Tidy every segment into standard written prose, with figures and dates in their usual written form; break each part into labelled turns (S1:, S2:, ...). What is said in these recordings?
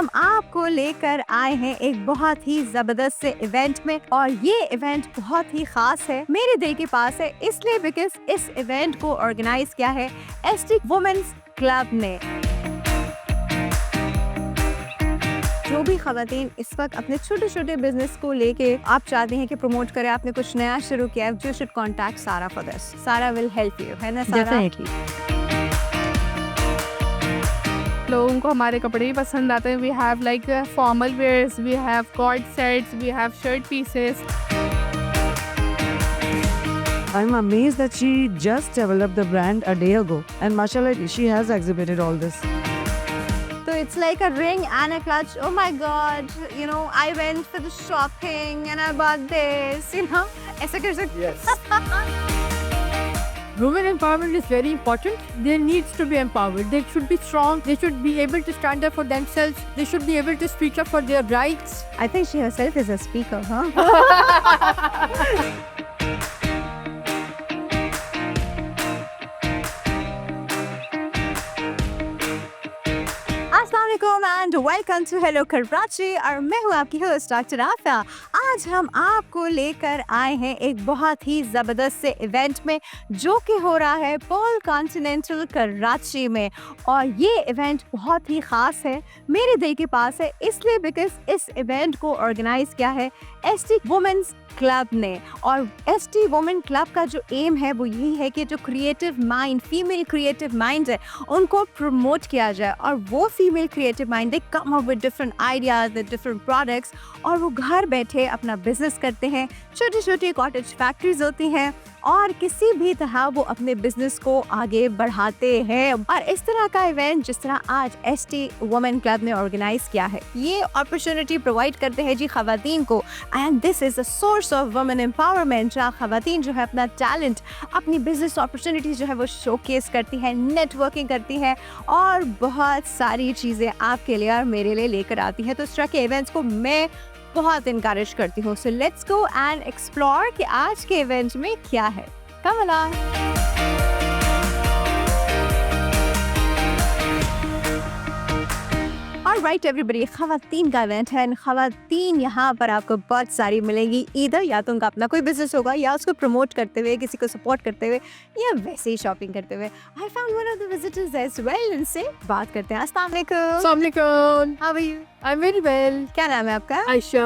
S1: हम आपको लेकर आए हैं एक बहुत ही जबरदस्त से इवेंट में, और ये इवेंट बहुत ही खास है, मेरे दिल के पास है, इसलिए बिकॉज इस इवेंट को ऑर्गेनाइज किया है एसटी वुमेन्स क्लब ने। जो भी खवातीन इस वक्त अपने छोटे छोटे बिजनेस को लेके आप चाहते हैं कि प्रमोट करें, आपने कुछ नया शुरू किया है, यू शुड कॉन्टैक्ट सारा फॉर दिस। सारा विल हेल्प यू, है ना सारा?
S2: डेफिनेटली। लोगों को हमारे कपड़े भी पसंद आते हैं। We have like formal wears, we have cord sets, we have shirt pieces.
S3: I'm amazed that she just developed the brand a day ago, and mashallah, she has exhibited all this.
S1: So it's like a ring and a clutch. Oh my God, you know, I went for the shopping and I bought this, you know. ऐसा कर सकते?
S3: Yes.
S2: Women empowerment is very important. They needs to be empowered. They should be strong. They should be able to stand up for themselves. They should be able to speak up for their rights.
S1: I think she herself is a speaker, huh? अस्सलामुअलैकुम and welcome to hello Karachi, और मैं हूँ आपकी host doctor Aafia. आज हम आपको लेकर आए हैं एक बहुत ही ज़बरदस्त से इवेंट में, जो कि हो रहा है पॉल कॉन्टिनेंटल कराची में, और ये इवेंट बहुत ही ख़ास है, मेरे दिल के पास है, इसलिए बिकॉज इस इवेंट को ऑर्गेनाइज किया है एसटी वुमेन्स क्लब ने। और एसटी वुमेन क्लब का जो एम है वो यही है कि जो creative mind, female creative mind है, उनको प्रमोट किया जाए, और वो female creative mind they come up with different ideas, with different products, और वो घर बैठे अपना बिजनेस करते हैं। छोटी छोटी कॉटेज फैक्ट्रीज होती हैं, और किसी भी तरह वो अपने बिजनेस को आगे बढ़ाते हैं। और इस तरह का इवेंट जिस तरह आज एसटी वुमेन क्लब ने ऑर्गेनाइज किया है, ये अपॉर्चुनिटी प्रोवाइड करते हैं जी खवातीन को, and this is a source of women empowerment, जहाँ खवातीन जो है अपना टैलेंट, अपनी बिजनेस अपॉर्चुनिटी जो है वो शोकेस करती है, नेटवर्किंग करती है, और बहुत सारी चीज़ें आपके लिए और मेरे लिए लेकर आती हैं। तो इस तरह के इवेंट्स को मैं बहुत इनकरेज करती हूँ। So let's go and explore कि आज के इवेंट में क्या है। Come along. ऑलराइट एवरीबॉडी, खवातीन का इवेंट है, खवातीन यहाँ पर आपको बहुत सारी मिलेंगी, इधर या तो उनका अपना कोई बिजनेस होगा, या उसको प्रमोट करते हुए, किसी को सपोर्ट करते हुए, या वैसे ही शॉपिंग करते हुए। I found one of the visitors as well, इनसे बात करते हैं। अस्सलाम वालेकुम।
S2: Assalamu alaikum.
S1: How are you?
S2: I'm very well.
S1: क्या नाम है आपका?
S2: Aisha.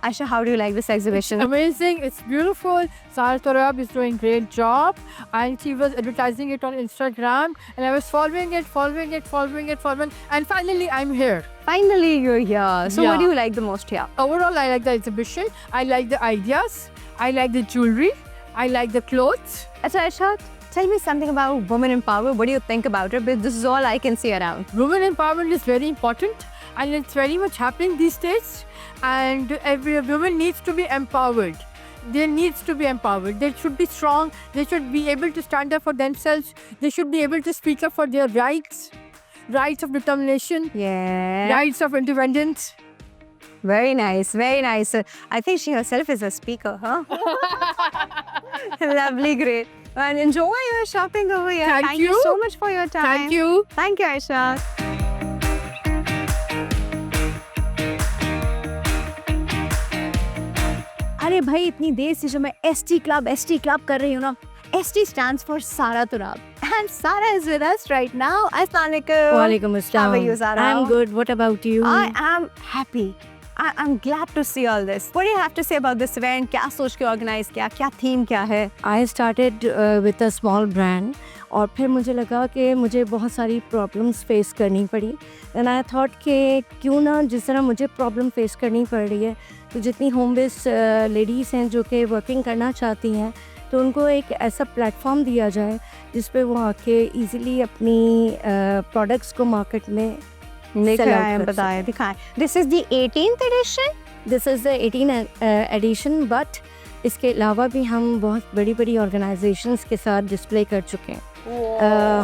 S1: Aisha, how do you like this exhibition?
S2: Amazing. It's beautiful. Sara Torab is doing great job, and she was advertising it on Instagram, and I was following it, and finally I'm here.
S1: Finally, you're here. So,
S2: Yeah.
S1: what do you like the most here?
S2: Overall, I like the exhibition. I like the ideas. I like the jewelry. I like the clothes.
S1: Aisha, tell me something about women empowerment. What do you think about it? Because this is all I can see around.
S2: Women empowerment is very important, and it's very much happening these days, and every woman needs to be empowered. They needs to be empowered. They should be strong. They should be able to stand up for themselves. They should be able to speak up for their rights of determination,
S1: Yeah.
S2: rights of independence.
S1: Very nice. Very nice. I think she herself is a speaker, huh? Lovely, great. And enjoy your shopping over here.
S2: Thank
S1: you
S2: you.
S1: so much for your time.
S2: Thank you.
S1: Thank you, Aisha. अरे भाई, इतनी देर से जो मैं ST club कर रही हूँ ना, ST stands for Sara Torab, and Sara is with us right now. Assalamu alaikum.
S3: Walaikum assalam.
S1: How are you, Sara?
S3: I'm good. What about you?
S1: I am happy. I'm glad to see all this. What do you have to say about this event? क्या सोच के organise किया, क्या theme क्या है?
S3: I started with a small brand, और फिर मुझे लगा कि मुझे बहुत सारी प्रॉब्लम्स फेस करनी पड़ी, एंड आई थॉट कि क्यों ना, जिस तरह मुझे प्रॉब्लम फेस करनी पड़ रही है, तो जितनी होम बेस्ड लेडीज़ हैं जो कि वर्किंग करना चाहती हैं, तो उनको एक ऐसा प्लेटफॉर्म दिया जाए जिस पे वो आके इजीली अपनी प्रोडक्ट्स को मार्केट में
S1: दिखाएं। This is the 18th edition.
S3: This is the 18th edition, but इसके अलावा भी हम बहुत बड़ी बड़ी ऑर्गेनाइजेशंस के साथ डिस्प्ले कर चुके हैं।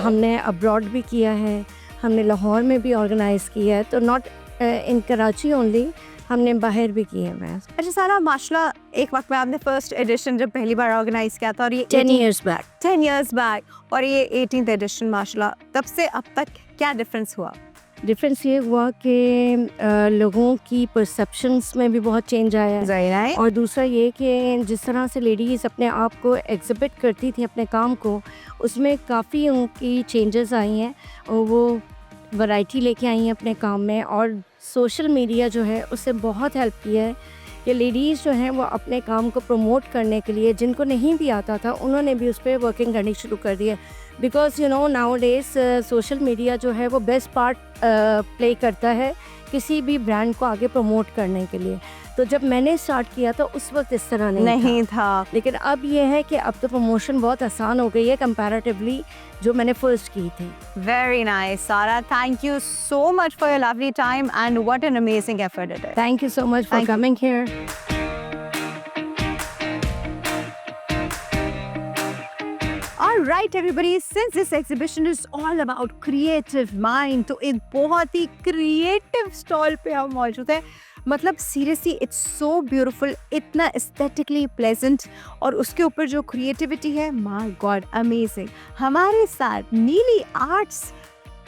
S3: हमने अब्रॉड भी किया है, हमने लाहौर में भी ऑर्गेनाइज किया है, तो नॉट इन कराची ओनली, हमने बाहर भी किए हैं।
S1: अच्छा सारा, माशाल्लाह, एक वक्त में आपने फर्स्ट एडिशन जब पहली बार ऑर्गेनाइज किया था, और ये
S3: 10 years back.
S1: 10 years back, और ये 18th एडिशन, माशाल्लाह, तब से अब तक क्या डिफरेंस हुआ?
S3: डिफरेंस ये हुआ कि लोगों की परसेप्शंस में भी बहुत चेंज आया है।
S1: ज़ाहिर
S3: और दूसरा ये कि जिस तरह से लेडीज़ अपने आप को एग्जिबिट करती थी अपने काम को, उसमें काफ़ी उनकी चेंजेस आई हैं और वो वैरायटी लेके आई हैं अपने काम में। और सोशल मीडिया जो है उससे बहुत हेल्प किया है कि लेडीज़ जो हैं वो अपने काम को प्रमोट करने के लिए, जिनको नहीं भी आता था उन्होंने भी उस पर वर्किंग करनी शुरू कर दी है। Because you know now days social media जो है वो बेस्ट पार्ट प्ले करता है किसी भी ब्रांड को आगे प्रमोट करने के लिए। तो जब मैंने स्टार्ट किया तो उस वक्त इस तरह नहीं था। लेकिन अब ये है कि अब तो प्रमोशन बहुत आसान हो गई है कंपैरेटिवली जो मैंने फर्स्ट की थी।
S1: Very nice, Sara. Thank you so much for your lovely time and what an amazing effort it is.
S3: Thank you so much for
S1: Thank you.
S3: Coming here.
S1: All right, everybody. Since this exhibition is all about creative mind, तो एक बहुत ही creative stall पे हम मौजूद हैं। मतलब seriously it's so beautiful, इतना aesthetically pleasant, और उसके ऊपर जो क्रिएटिविटी है, माय गॉड अमेजिंग। हमारे साथ नीली आर्ट्स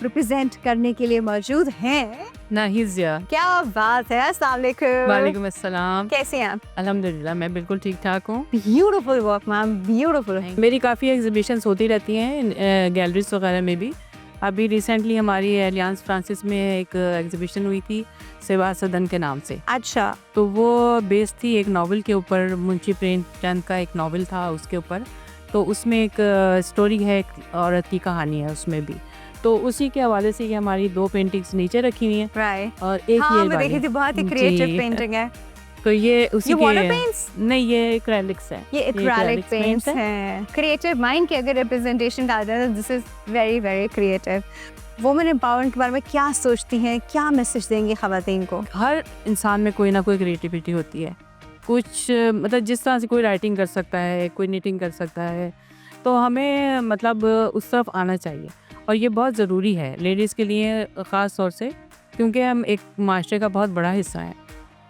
S1: रिप्रेजेंट करने के लिए मौजूद हैं।
S4: नाहिज़िया।
S1: क्या बात है, अस्सलाम वालेकुम।
S4: वालेकुम अस्सलाम।
S1: कैसे हैं आप?
S4: अल्हम्दुलिल्लाह मैं बिल्कुल ठीक ठाक हूँ।
S1: Beautiful work ma'am, beautiful.
S4: मेरी काफ़ी एग्जीबिशंस होती रहती हैं गैलरीज वगैरह में भी। अभी रिसेंटली हमारी एलियांस फ्रांसिस में एक एग्जीबिशन हुई थी सिवा सदन के नाम से।
S1: अच्छा,
S4: तो वो बेस्ड थी एक नावल के ऊपर, मुंशी प्रेमचंद का एक नावल था उसके ऊपर। तो उसमें एक स्टोरी है, एक औरत की कहानी है उसमें भी। तो उसी के हवाले से ये हमारी 2 पेंटिंग्स नीचे रखी हुई हैं
S1: राइट।
S4: और एक
S1: हाँ,
S4: ये
S1: मैं
S4: वाली।
S1: देखी थी, बहुत ही क्रिएटिव
S4: जी।
S1: पेंटिंग है।
S4: तो ये उसी
S1: ये
S4: के
S1: वाटर पेंट्स?
S4: नहीं, ये एक्रेलिक्स है।
S1: ये एक्रेलिक
S4: acrylic
S1: पेंट्स
S4: paints
S1: हैं। क्रिएटिव माइंड की अगर रिप्रेजेंटेशन डालते हैं, this is very very creative. Women empowerment के बारे में क्या सोचती हैं, क्या मैसेज देंगी ख़वातीन को?
S4: हर इंसान में कोई ना कोई क्रिएटिविटी होती है। कुछ मतलब जिस तरह से कोई राइटिंग कर सकता है, कोई निटिंग कर सकता है, तो हमें मतलब उस तरफ आना चाहिए। और ये बहुत ज़रूरी है लेडीज़ के लिए ख़ास तौर से, क्योंकि हम एक माशरे का बहुत बड़ा हिस्सा हैं।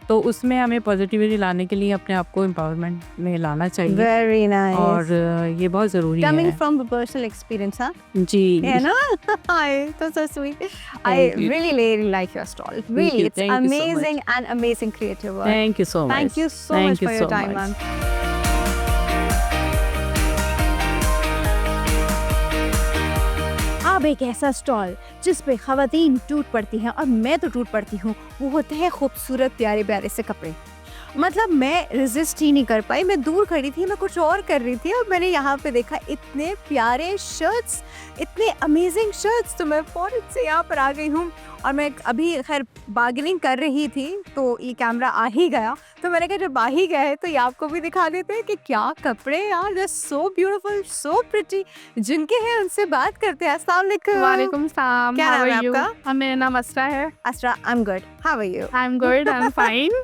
S4: तो उसमें हमें पॉजिटिविटी लाने के लिए अपने आप को एम्पावरमेंट में लाना चाहिए।
S1: Very nice.
S4: और ये बहुत ज़रूरी
S1: कमिंग
S4: है।
S1: फ्रॉम पर्सनल एक्सपीरियंस, हाँ,
S4: जी।
S1: है ना? तो so sweet. I
S4: you.
S1: really like your stall. Really,
S4: you.
S1: it's
S4: Thank you so
S1: amazing and amazing creative work.
S4: Thank you so much.
S1: Thank you so
S4: Thank
S1: much
S4: you
S1: for your
S4: so
S1: time,
S4: much.
S1: ma'am. अब एक ऐसा stall जिस पे खवातीन टूट पड़ती हैं, और मैं तो टूट पड़ती हूँ, वो होते हैं खूबसूरत प्यारे प्यारे से कपड़े। मतलब मैं रेजिस्ट ही नहीं कर पाई, मैं दूर खड़ी थी, मैं कुछ और कर रही थी, और मैंने यहाँ पे देखा इतने प्यारे शर्ट्स, इतने अमेजिंग शर्ट्स, तो मैं फौरन से यहाँ पर आ गई हूँ। और मैं अभी खैर बार्गेनिंग कर रही थी तो ये कैमरा आ ही गया, तो मैंने कहा जब आ ही गया है तो ये आपको भी दिखा देते हैं कि क्या कपड़े यार, दे सो ब्यूटीफुल, सो प्रिटी। जिनके हैं उनसे बात करते हैं। अस्सलाम वालेकुम।
S2: वालेकुम सलाम।
S1: क्या नाम है आपका?
S2: हाँ, मेरा नाम असरा है।
S1: Asra, I am good, how are you?
S2: I am good, I am fine.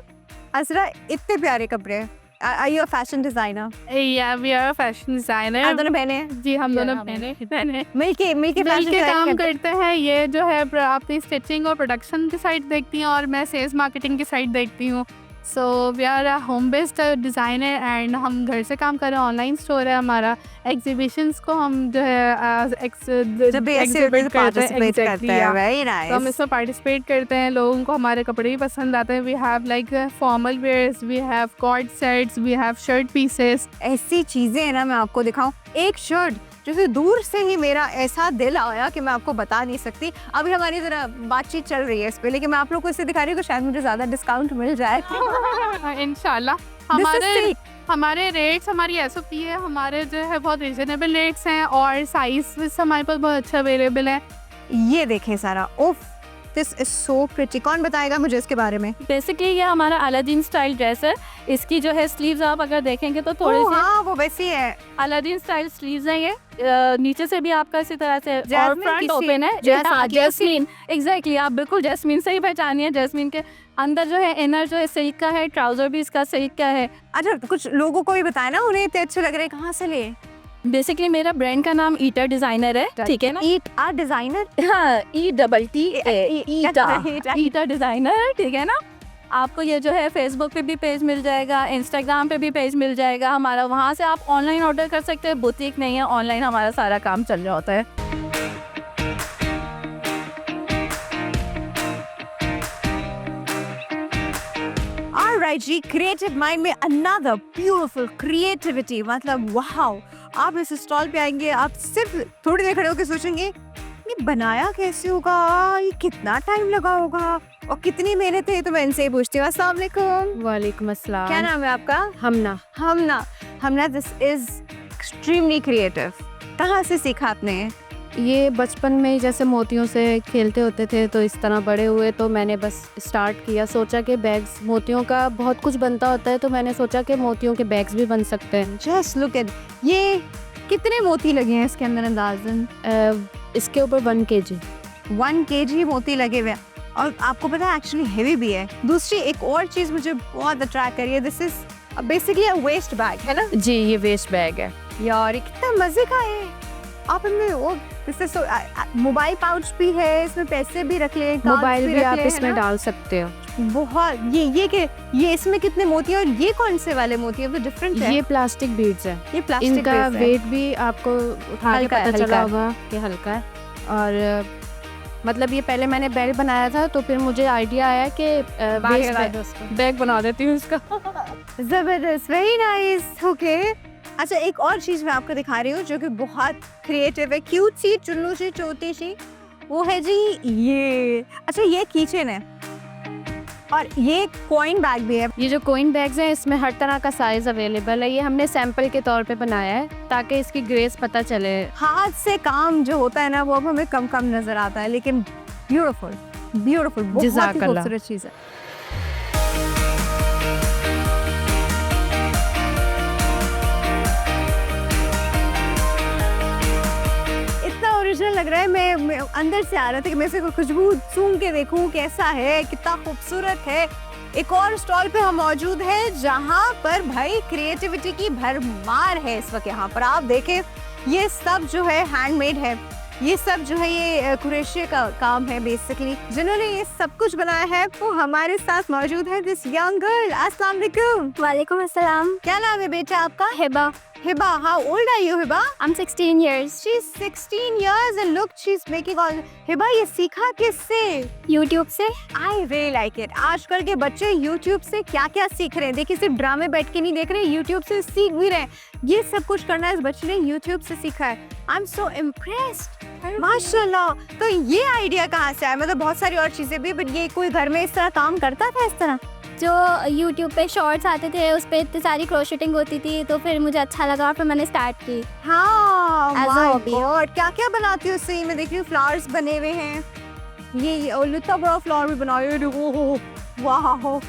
S1: Asra, इतने प्यारे कपड़े, are you a fashion designer?
S2: या वी आर फैशन
S1: आप
S2: डिजाइनर।
S1: दोनों बहने हैं?
S2: जी, हम दोनों
S4: हम
S2: बहने
S1: मिलके
S2: मिल
S1: फैशन
S2: के
S1: डिजाइन
S2: काम
S1: करते हैं।
S2: करते हैं। ये जो है अपनी स्टिचिंग और प्रोडक्शन की साइड देखती हैं और मैं सेल्स मार्केटिंग की साइड देखती हूँ। So we are a home based designer and हम घर से काम कर रहे हैं। ऑनलाइन स्टोर है हमारा। एग्जीबिशंस को हम जो है
S1: जब भी ऐसे
S2: exhibit करते हैं।
S1: participate करते
S2: Exactly,
S1: हैं,
S2: yeah.
S1: very
S2: तो हम
S1: nice.
S2: इसमें पार्टिसिपेट करते हैं। लोगों को हमारे कपड़े भी पसंद आते हैं। We have like formal wears, we have cord sets, we have shirt pieces.
S1: ऐसी चीजें हैं ना, मैं आपको दिखाऊं, एक शर्ट जैसे दूर से ही मेरा ऐसा दिल आया कि मैं आपको बता नहीं सकती। अभी हमारी जरा बातचीत चल रही है इस पे, लेकिन मैं आप लोग को इससे दिखा रही हूँ कि शायद मुझे ज्यादा डिस्काउंट मिल जाए।
S2: इंशाल्लाह।
S1: This is sick.
S2: हमारे रेट्स, हमारी एसओपी है, हमारे जो है बहुत रिजनेबल रेट्स हैं और साइज हमारे पास बहुत अच्छा अवेलेबल है।
S1: ये देखें सारा, उफ, दिस इज सो प्रिटी। कौन बताएगा मुझे इसके बारे में?
S5: बेसिकली ये हमारा अलादीन स्टाइल ड्रेस है। इसकी जो है स्लीव्स आप अगर देखेंगे तो थोड़े
S1: ओह,
S5: से
S1: हाँ, वो वैसी है।
S5: अलादीन स्टाइल स्लीव्स हैं ये। नीचे से भी आपका इसी तरह से और
S1: जैस्मिन
S5: फ्रंट
S1: किसी-
S5: ओपन है। जैस्मीन, एग्जैक्टली, आप बिल्कुल जैस्मीन से ही पहचानिए। जैस्मीन के अंदर जो है इनर जो है सिल्क का है, ट्राउजर भी इसका सिल्क का है।
S1: अच्छा, कुछ लोगों को भी बताए ना, उन्हें इतने अच्छे लग रहे हैं, कहाँ से ले?
S5: बेसिकली मेरा ब्रांड का नाम ईटर डिजाइनर है, ठीक है ना?
S1: ईट आर डिजाइनर।
S5: हाँ, ETT
S1: ईटा।
S5: ईटर डिजाइनर, ठीक है ना? आपको ये जो है फेसबुक पे भी पेज मिल जाएगा, इंस्टाग्राम पे भी पेज मिल जाएगा हमारा। वहाँ से आप ऑनलाइन ऑर्डर कर सकते हैं। बुटीक नहीं है, ऑनलाइन हमारा सारा काम चल रहा होता है।
S1: ऑलराइट जी, क्रिएटिव माइंड में अनदर ब्यूटीफुल क्रिएटिविटी, मतलब वाओ। आप इस स्टॉल पे आएंगे, आप सिर्फ थोड़ी देर खड़े होकर सोचेंगे ये बनाया कैसे होगा, ये कितना टाइम लगा होगा और कितनी मेहनत है। तो मैं इनसे ही पूछती हूँ। अस्सलाम वालेकुम।
S3: वालेकुम अस्सलाम।
S1: क्या नाम है आपका?
S3: Hamna.
S1: This is extremely creative. कहाँ से सीखा आपने?
S3: ये बचपन में ही जैसे मोतियों से खेलते होते थे तो इस तरह बड़े हुए, तो मैंने बस स्टार्ट किया, सोचा कि बैग्स, मोतियों का बहुत कुछ बनता होता है, तो मैंने सोचा कि मोतियों के बैग्स भी बन सकते हैं।
S1: जस्ट लुक एट, ये कितने मोती लगे हैं इसके अंदर अंदाजन?
S3: इसके ऊपर 1 kg।
S1: 1 kg मोती लगे हुए हैं और आपको पता है एक्चुअली हेवी भी है। दूसरी एक और चीज मुझे बहुत अट्रैक्ट करी है, this is basically a waist bag, है ना?
S3: जी, ये वेस्ट बैग है।
S1: यार ये कितना मजे का है। आप इनमें वो इससे मोबाइल पाउच भी है, इसमें पैसे भी रख ले,
S3: मोबाइल भी आप इसमें डाल सकते हो।
S1: बहुत ये इसमें कितने मोती है और ये कौन से वाले मोती है? तो डिफरेंट है।
S3: ये प्लास्टिक बीड्स है।
S1: ये प्लास्टिक
S3: इनका
S1: बेस है।
S3: वेट भी आपको उठा के
S1: हल्का है,
S3: पता
S1: हल्का
S3: चला
S1: है।
S3: होगा कि हल्का है। और मतलब ये पहले मैंने बैग बनाया था, तो फिर मुझे आइडिया आया कि बैग बना देती हूँ इसका।
S1: जबरदस्त, वेरी नाइस। ओके, अच्छा एक और चीज मैं आपको दिखा रही हूँ जो कि बहुत क्रिएटिव है, क्यूट सी, चुन्नू सी, छोटी सी, वो है जी ये। अच्छा ये कीचेन है और ये कॉइन बैग भी है।
S3: ये जो कॉइन बैग्स हैं, इसमें हर तरह का साइज अवेलेबल है। ये हमने सैंपल के तौर पे बनाया है ताकि इसकी ग्रेस पता चले।
S1: हाथ से काम जो होता है ना वो अब हमें कम कम नजर आता है, लेकिन ब्यूटीफुल ब्यूटीफुल, बहुत ही
S3: जज़ाकल्लाह।
S1: खूबसूरत चीज है। इतना ओरिजिनल लग रहा है। मैं अंदर से आ रहा था कि मैं इसे कोई खुशबू सूंघ के देखूं कैसा है, कितना खूबसूरत है। एक और स्टॉल पे हम मौजूद हैं जहां पर भाई क्रिएटिविटी की भरमार है इस वक्त। यहाँ पर आप देखें, ये सब जो है हैंडमेड है, ये सब जो है ये कुरेशिया का काम है बेसिकली। जिन्होंने ये सब कुछ बनाया है वो हमारे साथ मौजूद है दिस यंग गर्ल। अस्सलाम वालेकुम।
S5: वालेकुम अस्सलाम।
S1: क्या नाम है बेटा आपका?
S5: Hiba.
S1: Hiba, how old are you Hiba?
S5: I'm 16 years.
S1: She's 16 years and look she's making all। Hiba ये सीखा किससे?
S5: YouTube से।
S1: I really like it। आजकल के बच्चे YouTube से क्या क्या सीख रहे हैं। देखिए सिर्फ ड्रामे बैठ के नहीं देख रहे, YouTube से सीख भी रहे हैं। ये सब कुछ करना इस बच्चे ने YouTube से सीखा है। I'm so impressed। माशाल्लाह। तो ये आइडिया कहाँ से आया? मतलब बहुत सारी और चीजें भी, बट ये कोई घर में इस तरह काम करता था इस तरह?
S5: जो YouTube पे शॉर्ट्स आते थे उस पे इतनी सारी क्रोशेटिंग होती थी, तो फिर मुझे अच्छा लगा और फिर मैंने स्टार्ट की।
S1: हाँ,
S5: As a
S1: my
S5: hobby।
S1: God, क्या क्या बनाती हो? सही में देख रही हूँ फ्लावर्स बने हुए हैं। ये और इतना बड़ा फ्लावर भी बनाया है। ओह वाह,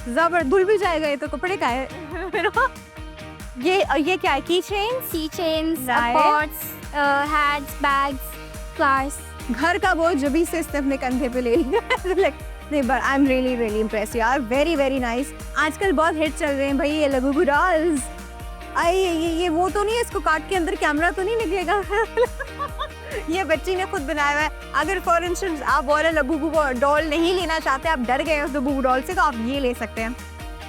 S1: जबर। धुल भी जाएगा ये तो, कपड़े का है। ये क्या है? Key chain,
S5: see chains,
S1: Nice।
S5: Pots, hats, bags, flowers.
S1: घर का बोझ जब भी से इसने अपने कंधे पे ले लिया। नहीं, but I am really really impress यार, वेरी वेरी नाइस। आजकल बहुत हिट चल रहे हैं भाई ये लबुबू डॉल्स। ये वो तो नहीं है, इसको काट के अंदर कैमरा तो नहीं निकलेगा? ये बच्ची ने खुद बनाया हुआ है। अगर फॉर इंस्टेंस आप वाला लबुबू डॉल नहीं लेना चाहते, आप डर गए उस लबुबू डॉल से, तो आप ये ले सकते हैं,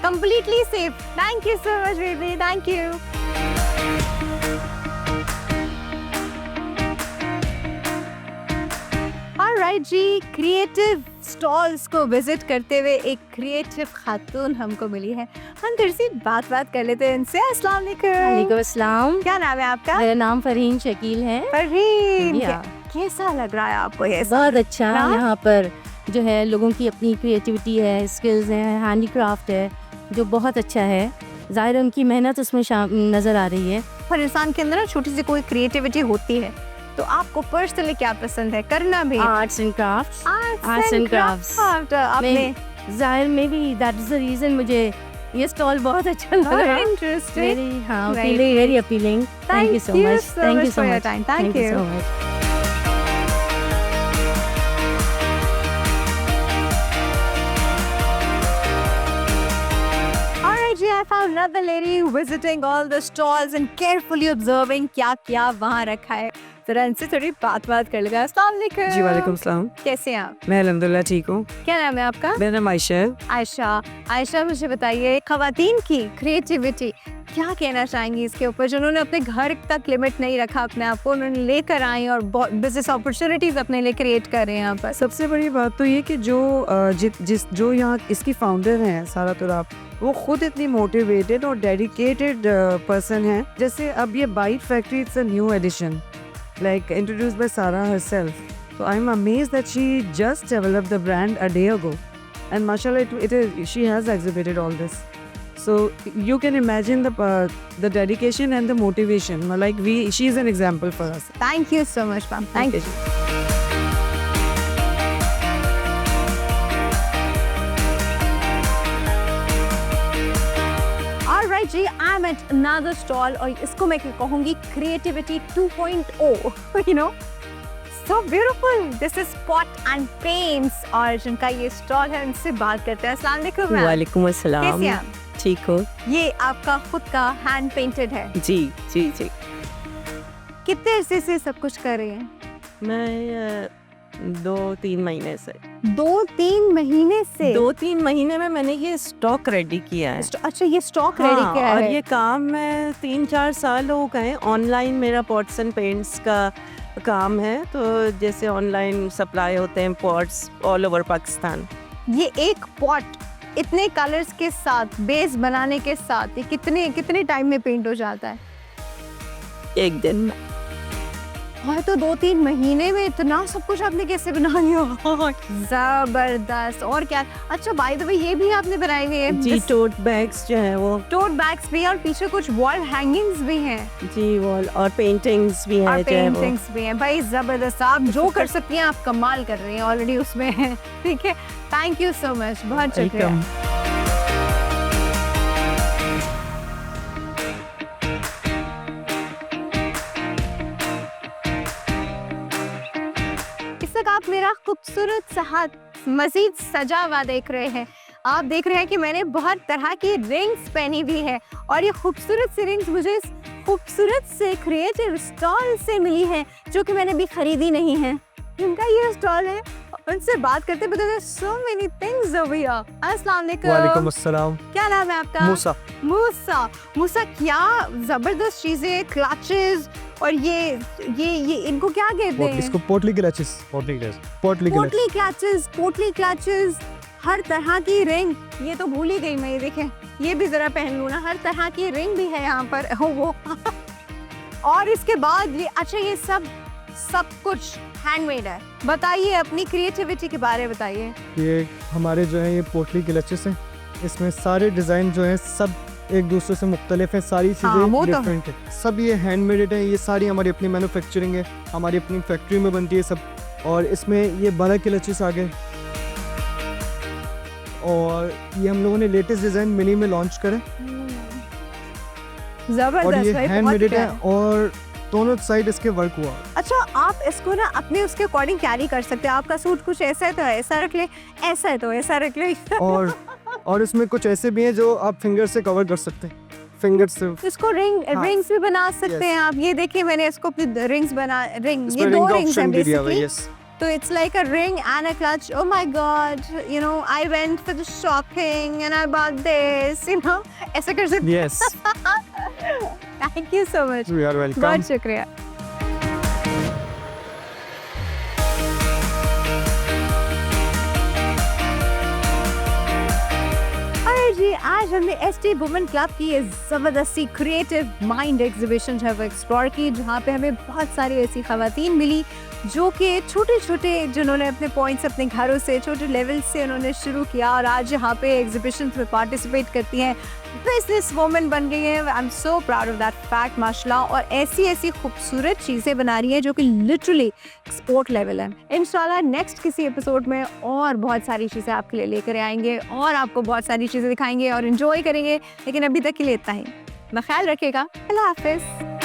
S1: completely safe. Thank you so much baby, thank you. Alright जी, क्रिएटिव स्टॉल्स को विजिट करते हुए एक क्रिएटिव खातून हमको मिली है। हम थोड़ी सी बात कर लेते हैं इनसे। अस्सलाम वालेकुम।
S3: वालेकुम अस्सलाम।
S1: क्या नाम है आपका?
S3: मेरा नाम फरहीन शकील है।
S1: फरहीन।
S3: या।
S1: कैसा लग रहा है आपको ये?
S3: बहुत अच्छा।
S1: हाँ?
S3: यहाँ पर जो है लोगों की अपनी क्रिएटिविटी है, स्किल्स हैं, हैंडीक्राफ्ट है, जो बहुत अच्छा है। ज़ाहिर है उनकी मेहनत उसमें नज़र आ रही है।
S1: हर इंसान के अंदर ना छोटी सी कोई क्रिएटिविटी होती है। तो आपको पर्सनली क्या पसंद है करना भी?
S3: Arts and crafts.
S1: Arts
S3: and crafts।
S1: आपने
S3: ज़ाहिर में भी दैट इज़ द रीज़न मुझे ये स्टॉल बहुत अच्छा लगा।
S1: इंटरेस्टिंग।
S3: वेरी हाँ,
S1: Right.
S3: Very appealing. Thank you so much. Thank you so
S1: for your
S3: much.
S1: time. Thank you.
S3: So much.
S1: Alright, I found another lady visiting all the stalls and carefully observing क्या क्या वहाँ रखा है। तरह से थोड़ी बात कर लेगा। अस्सलाम वालेकुम।
S6: जी वालेकुम सलाम।
S1: कैसे हैं आप?
S6: मैं अल्हम्दुलिल्लाह ठीक हूँ।
S1: क्या नाम है आपका?
S6: मेरा नाम आयशा है।
S1: आयशा मुझे बताइए, खवातीन की क्रिएटिविटी क्या कहना चाहेंगी इसके ऊपर, जिन्होंने अपने घर तक लिमिट नहीं रखा अपने आप को, उन्होंने लेकर आई और बिजनेस अपॉर्चुनिटीज अपने लिए क्रिएट कर रहे हैं यहाँ पर।
S6: सबसे बड़ी बात तो ये कि जो यहाँ इसकी फाउंडर हैं सारा तुराब, वो खुद इतनी मोटिवेटेड और डेडिकेटेड पर्सन है। जैसे अब ये bite factory, it's a new addition like introduced by Sara herself, so I'm amazed that she just developed the brand a day ago, and mashallah she has exhibited all this, so you can imagine the dedication and the motivation, like she is an example for us.
S1: Thank you so much ma'am, thank you. Alright जी, I'm at another stall और इसको मैं कहूँगी creativity 2.0, you know, so beautiful. This is Pot and Paints और जिनका ये stall है उनसे बात करते हैं। अस्सलाम वालेकुम मैम।
S7: वालेकुम अस्सलाम।
S1: कैसे हैं आप?
S7: ठीक हो?
S1: ये आपका खुद का हैंड पेंटेड है?
S7: जी जी जी।
S1: कितने अरसे से सब कुछ कर रहे हैं?
S7: मैं 2-3 महीने से
S1: 2-3 महीने से?
S7: 2-3 महीने में मैंने ये स्टॉक रेडी किया है।
S1: अच्छा, ये स्टॉक रेडी
S7: हाँ,
S1: किया
S7: और
S1: है।
S7: ये काम मैं 3-4 साल हो गए। ऑनलाइन मेरा पॉट्स एंड पेंट्स का काम है, तो जैसे ऑनलाइन सप्लाई होते हैं पॉट्स ऑल ओवर पाकिस्तान।
S1: ये एक पॉट इतने कलर्स के साथ, बेस बनाने के साथ, ये कितने टाइम में पेंट हो जाता है?
S7: एक दिन में।
S1: और तो 2-3 महीने में इतना सब कुछ आपने कैसे बना लिया? जबरदस्त। और क्या, अच्छा बाय द वे ये भी आपने बनाई हुई है?
S7: जी, टोट बैग्स जो है वो।
S1: टोट बैग्स भी है और पीछे कुछ वॉल हैंगिंग्स भी हैं।
S7: जी, वॉल और पेंटिंग्स भी
S1: और
S7: है जो है वो।
S1: पेंटिंग्स भी हैं। भाई जबरदस्त, आप जो कर सकती हैं आप कमाल कर रही हैं ऑलरेडी उसमें है। ठीक है, थैंक यू सो मच, बहुत शुक्रिया। इस तक आप मेरा खूबसूरत सा हाथ मजीद सजा हुआ देख रहे हैं। आप देख रहे हैं कि मैंने बहुत तरह की रिंग्स पहनी हुई है और ये खूबसूरत सी रिंग्स मुझे इस खूबसूरत से क्रिएटिव स्टॉल से मिली है, जो कि मैंने भी खरीदी नहीं है। इनका ये स्टॉल है, उनसे बात करते बताते so many things over here। अस्सलाम वालेकुम।
S8: वालेकुम अस्सलाम।
S1: क्या नाम है आपका?
S8: मूसा।
S1: मूसा, क्या जबरदस्त चीजें, क्लचेस और ये इनको क्या कहते हैं?
S8: इसको पोटली क्लचेस, पोटली क्लचेस।
S1: हर तरह की रिंग, ये तो भूल ही गई मैं, ये देखें, ये भी जरा पहन लूं ना। हर तरह की रिंग भी है यहाँ पर। वो और इसके बाद ये, अच्छा ये सब कुछ हैंडमेड है। बताइए अपनी क्रिएटिविटी के बारे में बताइए।
S8: ये हमारे जो है ये पोटली क्लचेस हैं, इसमें सारे डिज़ाइन जो हैं सब एक दूसरे से मुख्तलिफ हैं, सारी
S1: हाँ, वो
S8: चीज़ें
S1: तो
S8: डिफरेंट है। सब ये हैंडमेड है, ये सारी हमारी अपनी मैन्युफैक्चरिंग है, हमारी अपनी फैक्ट्री में बनती है सब। और इसमें ये 12 क्लचेस आ गए और ये हम लोगों ने लेटेस्ट डिज़ाइन मिनी में लॉन्च करे
S1: जबरदस्त
S8: और ये
S1: भाई, बहुत
S8: हैंडमेड है
S1: प्यारा।
S8: और दोनों साइड इसके वर्क हुआ।
S1: अच्छा, आप इसको ना अपने उसके अकॉर्डिंग कैरी कर सकते हैं। आपका सूट कुछ ऐसा है तो ऐसा रख ले, ऐसा है तो ऐसा रख ले।
S8: और इसमें कुछ ऐसे भी हैं जो आप फिंगर से कवर कर सकते हैं, फिंगर से।
S1: इसको रिंग्स भी बना सकते हैं आप। ये देखिए मैंने इसको रिंग्स बना, ये 2 रिंग्स हैं बेसिकली। तो it's like a ring and a clutch. Oh my God, you know I went for the shopping and I bought this, you know, ऐसा कर सकते हैं।
S8: Yes,
S1: thank you so much,
S8: you are welcome.
S1: बहुत शुक्रिया। जी, आज हमने ST women club की ये ज़बरदस्ती क्रिएटिव माइंड एग्जीबिशन जो है वो एक्सप्लोर की, जहाँ पे हमें बहुत सारी ऐसी खवातीन मिली जो कि छोटे जिन्होंने अपने पॉइंट्स अपने घरों से छोटे लेवल से उन्होंने शुरू किया और आज यहाँ पे एग्जीबिशन में पार्टिसिपेट करती हैं, बिजनेस वुमेन बन गई हैं। I am so proud of that fact, माशाल्लाह। और ऐसी खूबसूरत चीज़ें बना रही हैं जो कि लिटरली एक्सपोर्ट लेवल है। इंशाल्लाह नेक्स्ट किसी एपिसोड में और बहुत सारी चीज़ें आपके लिए लेकर आएंगे और आपको बहुत सारी चीज़ें दिखाएंगे और इन्जॉय करेंगे, लेकिन अभी तक के लिए इतना ही। अपना ख्याल रखिएगा। अल्लाह हाफिज़।